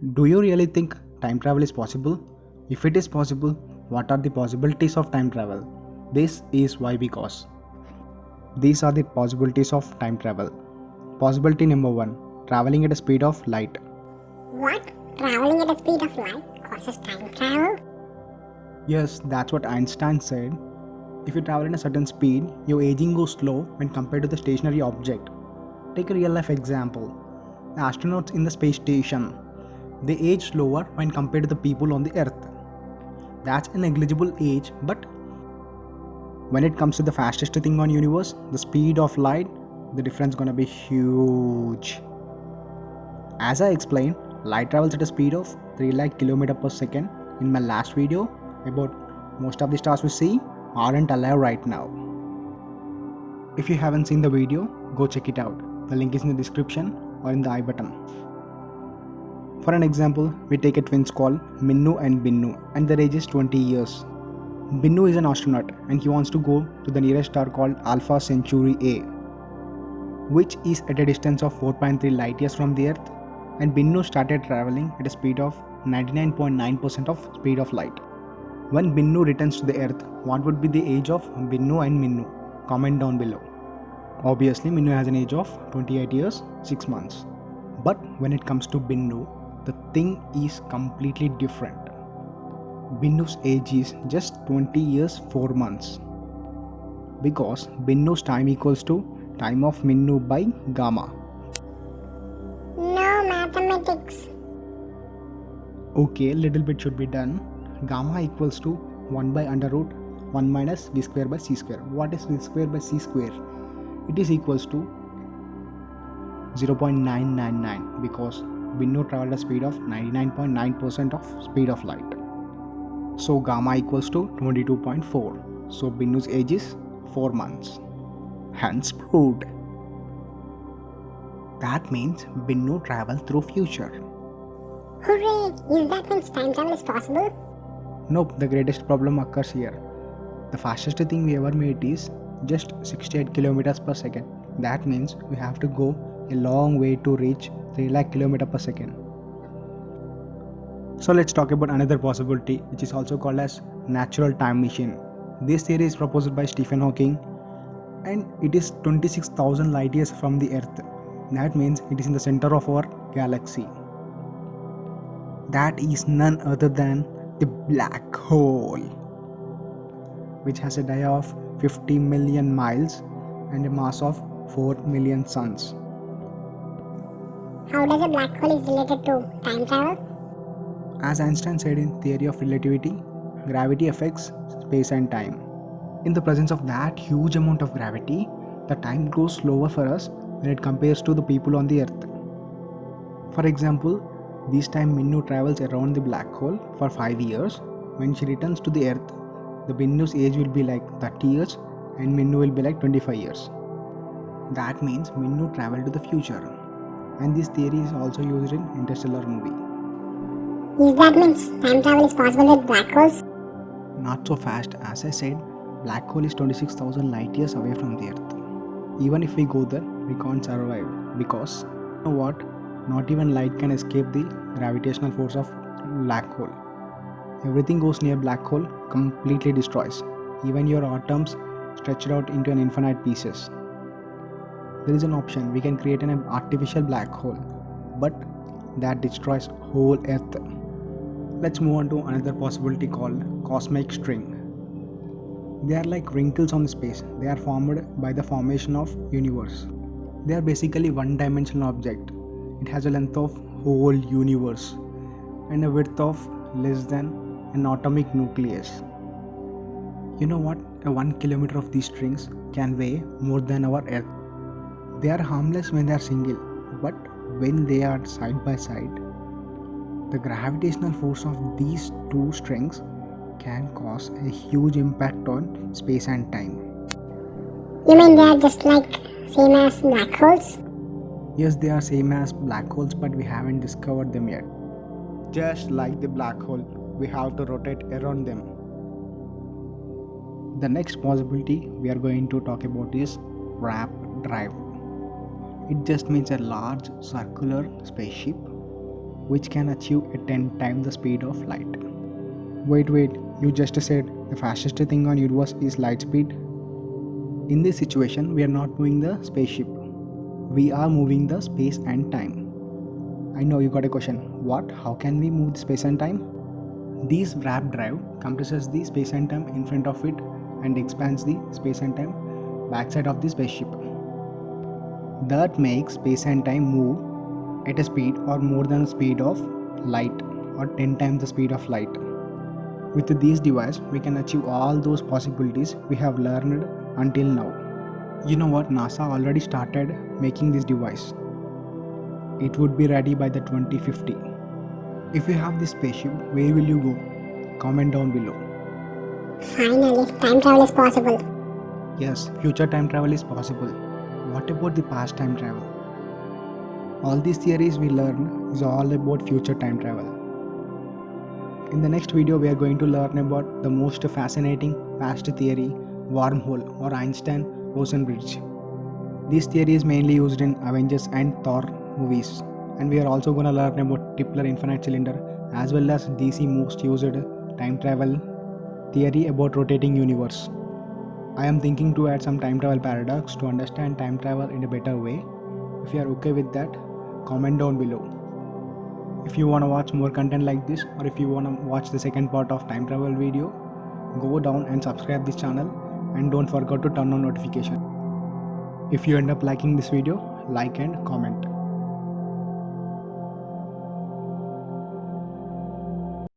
Do you really think time travel is possible? If it is possible, what are the possibilities of time travel? This is why because these are the possibilities of time travel. Possibility number 1, traveling at the speed of light. What? Traveling at the speed of light causes time travel? Yes, that's what Einstein said. If you travel at a certain speed, your aging goes slow when compared to the stationary object. Take a real life example. The astronauts in the space station, they age slower when compared to the people on the earth. That's a negligible age, but when it comes to the fastest thing on universe, the speed of light, the difference gonna be huge. As I explained, light travels at a speed of 3 lakh km per second in my last video about most of the stars we see aren't alive right now. If you haven't seen the video, go check it out. The link is in the description or in the I button. For an example, we take a twins called Minnu and Binnu and their age is 20 years. Binnu is an astronaut and he wants to go to the nearest star called Alpha Centauri A, which is at a distance of 4.3 light years from the Earth, and Binnu started traveling at a speed of 99.9% of speed of light. When Binnu returns to the Earth, what would be the age of Binnu and Minnu? Comment down below. Obviously, Minnu has an age of 28 years, 6 months. But when it comes to Binnu, the thing is completely different. Binnu's age is just 20 years 4 months, because Binnu's time equals to time of Minnu by gamma. No mathematics. Okay, little bit should be done. Gamma equals to 1 by under root 1 minus v square by c square. What is v square by c square? It is equals to 0.999 because Binnu traveled a speed of 99.9% of speed of light. So gamma equals to 22.4. So Binnu's age is 4 months. Hence proved. That means Binnu traveled through future. Hooray! Is that means time travel is possible? Nope, the greatest problem occurs here. The fastest thing we ever made is just 68 kilometers per second. That means we have to go a long way to reach 3 lakh kilometers per second. So let's talk about another possibility, which is also called as natural time machine. This theory is proposed by Stephen Hawking and it is 26,000 light years from the Earth. That means it is in the center of our galaxy. That is none other than the black hole, which has a diameter of 50 million miles and a mass of 4 million suns. How does a black hole is related to time travel? As Einstein said in Theory of Relativity, gravity affects space and time. In the presence of that huge amount of gravity, the time goes slower for us when it compares to the people on the Earth. For example, this time Minnu travels around the black hole for 5 years. When she returns to the Earth, the Binnu's age will be like 30 years and Minnu will be like 25 years. That means Minnu traveled to the future. And this theory is also used in Interstellar movie. Is that means time travel is possible with black holes? Not so fast. As I said, black hole is 26,000 light years away from the Earth. Even if we go there, we can't survive because, you know what? Not even light can escape the gravitational force of black hole. Everything goes near black hole completely destroys. Even your atoms stretched out into an infinite pieces. There is an option, we can create an artificial black hole, but that destroys whole Earth. Let's move on to another possibility called cosmic string. They are like wrinkles on space. They are formed by the formation of universe. They are basically one-dimensional object. It has a length of whole universe and a width of less than an atomic nucleus. You know what? A 1 kilometer of these strings can weigh more than our Earth. They are harmless when they are single, but when they are side by side, the gravitational force of these two strings can cause a huge impact on space and time. You mean they are just like same as black holes? Yes, they are same as black holes, but we haven't discovered them yet. Just like the black hole, we have to rotate around them. The next possibility we are going to talk about is warp drive. It just means a large circular spaceship which can achieve at 10 times the speed of light. Wait, you just said the fastest thing on universe is light speed? In this situation, we are not moving the spaceship. We are moving the space and time. I know you got a question. What? How can we move the space and time? This warp drive compresses the space and time in front of it and expands the space and time backside of the spaceship. That makes space and time move at a speed or more than the speed of light or 10 times the speed of light. With this device, we can achieve all those possibilities we have learned until now. You know what? NASA already started making this device. It would be ready by the 2050. If you have this spaceship, where will you go? Comment down below. Finally, time travel is possible. Yes, future time travel is possible. What about the past time travel? All these theories we learn is all about future time travel. In the next video, we are going to learn about the most fascinating past theory, wormhole or Einstein-Rosen bridge. This theory is mainly used in Avengers and Thor movies, and we are also going to learn about Tipler infinite cylinder as well as DC most used time travel theory about rotating universe. I am thinking to add some time travel paradox to understand time travel in a better way. If you are okay with that, comment down below. If you want to watch more content like this, or if you want to watch the second part of time travel video, go down and subscribe this channel and don't forget to turn on notification. If you end up liking this video, like and comment.